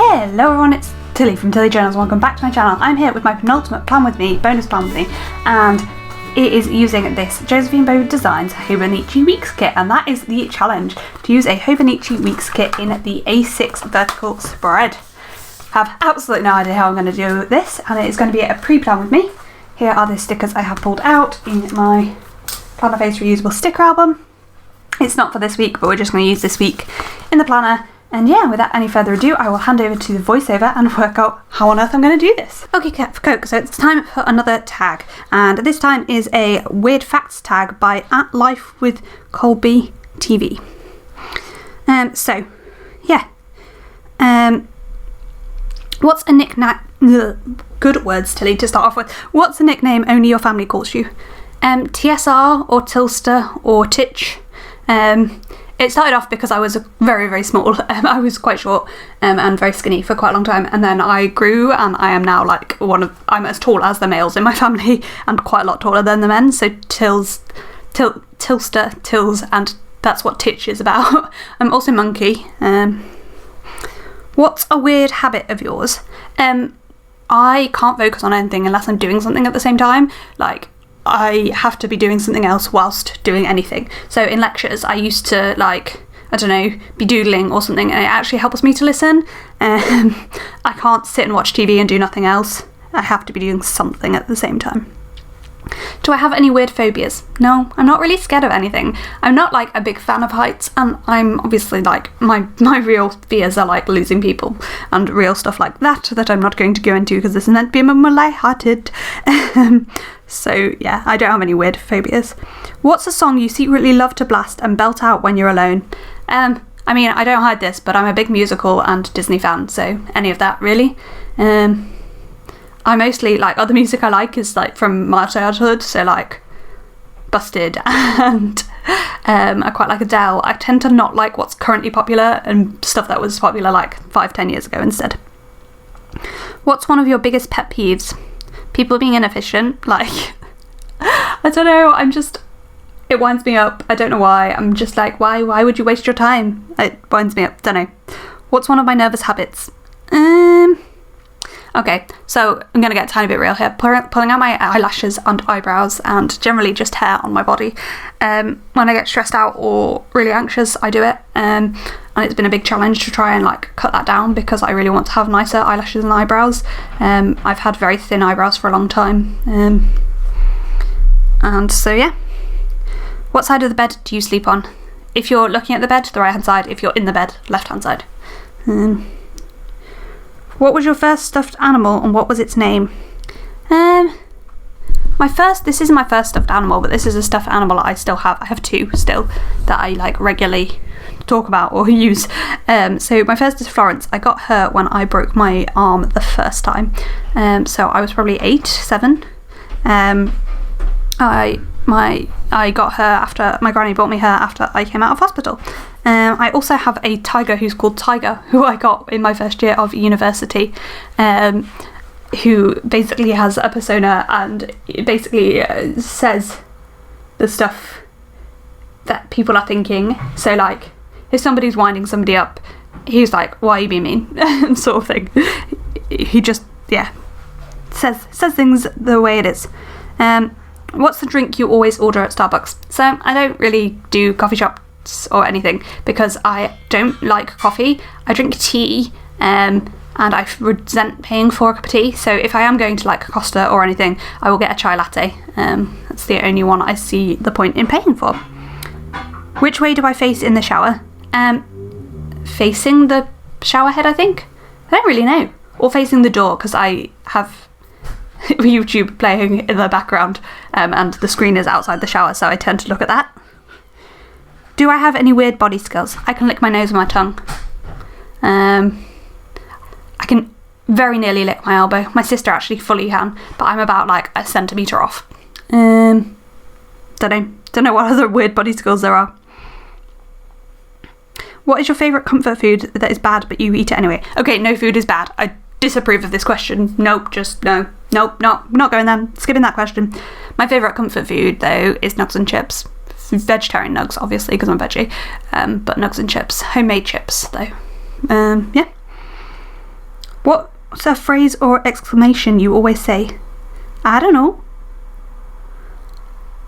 Hello everyone, it's Tilly from Tilly Journals. Welcome back to my channel. I'm here with my penultimate plan with me, bonus plan with me, and it is using this Josephine Designs Hobonichi Weeks kit, and that is the challenge, to use a Hobonichi Weeks kit in the A6 vertical spread. I have absolutely no idea how I'm going to do this, and it is going to be a pre-plan with me. Here are the stickers I have pulled out in my Planner Face reusable sticker album. It's not for this week, but we're just going to use this week in the planner. And yeah, without any further ado, I will hand over to the voiceover and work out how on earth I'm going to do this. Okay, Cat for Coke, so it's time for another tag. And this time is a Weird Facts tag by At Life with Colby TV. What's a nickname... Good words, Tilly, to start off with. What's a nickname only your family calls you? TSR or Tilster or Titch? It started off because I was very, very small. I was quite short and very skinny for quite a long time, and then I grew, and I am now like I'm as tall as the males in my family and quite a lot taller than the men. So Tilster, Tills, and that's what Titch is about. I'm also Monkey. What's a weird habit of yours? I can't focus on anything unless I'm doing something at the same time. Like, I have to be doing something else whilst doing anything. So in lectures, I used to, like, I don't know, be doodling or something, and it actually helps me to listen. I can't sit and watch TV and do nothing else. I have to be doing something at the same time. Do I have any weird phobias? No, I'm not really scared of anything. I'm not, like, a big fan of heights, and I'm obviously, like, my real fears are, like, losing people and real stuff like that I'm not going to go into because this is meant to be more light-hearted. So, yeah, I don't have any weird phobias. What's a song you secretly love to blast and belt out when you're alone? I mean, I don't hide this, but I'm a big musical and Disney fan, so any of that, really. I mostly, like, other music I like is, like, from my childhood, so, like, Busted, and I quite like Adele. I tend to not like what's currently popular and stuff that was popular, like, 5-10 years ago instead. What's one of your biggest pet peeves? People being inefficient, like, I don't know, it winds me up, I don't know why, I'm just like, why would you waste your time? It winds me up, don't know. What's one of my nervous habits? Okay, so I'm gonna get a tiny bit real here, pulling out my eyelashes and eyebrows and generally just hair on my body. When I get stressed out or really anxious, I do it, and it's been a big challenge to try and, like, cut that down because I really want to have nicer eyelashes and eyebrows. I've had very thin eyebrows for a long time, and so yeah. What side of the bed do you sleep on? If you're looking at the bed, the right hand side. If you're in the bed, left hand side. What was your first stuffed animal and what was its name? This isn't my first stuffed animal, but this is a stuffed animal I still have. I have two still that I, like, regularly talk about or use. So my first is Florence. I got her when I broke my arm the first time. So I was probably 8, 7. I got her after my granny bought me her after I came out of hospital. I also have a tiger who's called Tiger, who I got in my first year of university, who basically has a persona and basically says the stuff that people are thinking. So, like, if somebody's winding somebody up, he's like, why are you being mean? Sort of thing. He just, yeah, says things the way it is. What's the drink you always order at Starbucks? So I don't really do coffee shops or anything because I don't like coffee. I drink tea, and I resent paying for a cup of tea. So if I am going to, like, Costa or anything, I will get a chai latte. That's the only one I see the point in paying for. Which way do I face in the shower? Facing the shower head, I think. I don't really know. Or facing the door, because I have YouTube playing in the background, and the screen is outside the shower, so I tend to look at that. Do I have any weird body skills? I can lick my nose with my tongue. I can very nearly lick my elbow. My sister actually fully can, but I'm about, like, a centimetre off. Don't know what other weird body skills there are. What is your favourite comfort food that is bad but you eat it anyway? Okay, no food is bad. I disapprove of this question. Nope, just no. Nope, not going there. Skipping that question. My favourite comfort food, though, is nugs and chips. Vegetarian nugs, obviously, because I'm veggie. But nugs and chips. Homemade chips, though. Yeah. What's a phrase or exclamation you always say? I don't know.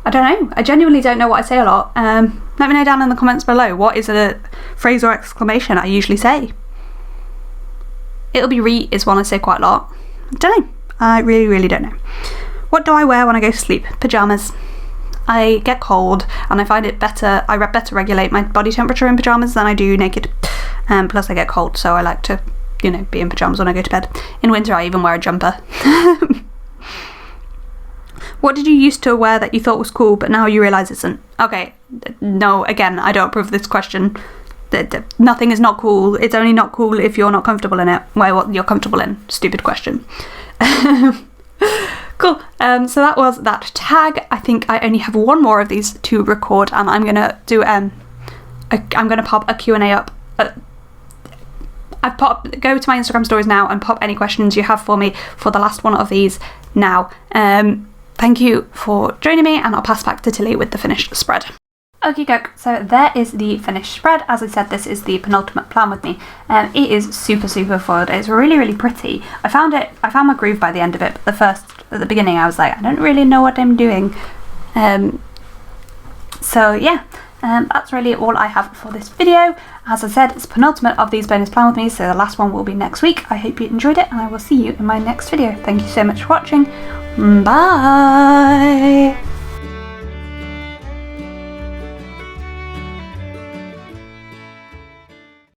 I don't know. I genuinely don't know what I say a lot. Let me know down in the comments below. What is a phrase or exclamation I usually say? It'll be re is one I say quite a lot. I don't know. I really, really don't know. What do I wear when I go to sleep? Pyjamas. I get cold and I find it better. I better regulate my body temperature in pyjamas than I do naked. Plus I get cold, so I like to, you know, be in pyjamas when I go to bed. In winter I even wear a jumper. What did you used to wear that you thought was cool but now you realise isn't? Okay, no, again, I don't approve of this question. Nothing is not cool. It's only not cool if you're not comfortable in it. Wear what you're comfortable in. Stupid question. Cool. So that was that tag. I think I only have one more of these to record, and I'm gonna do I'm gonna pop a Q&A up. Go to my Instagram stories now and pop any questions you have for me for the last one of these now. Thank you for joining me, and I'll pass back to Tilly with the finished spread. Okay, doke, so there is the finished spread. As I said, this is the penultimate plan with me. It is super, super fun. It's really, really pretty. I found my groove by the end of it, but at the beginning I was like, I don't really know what I'm doing. So yeah, that's really all I have for this video. As I said, it's penultimate of these bonus plan with me, so the last one will be next week. I hope you enjoyed it, and I will see you in my next video. Thank you so much for watching. Bye!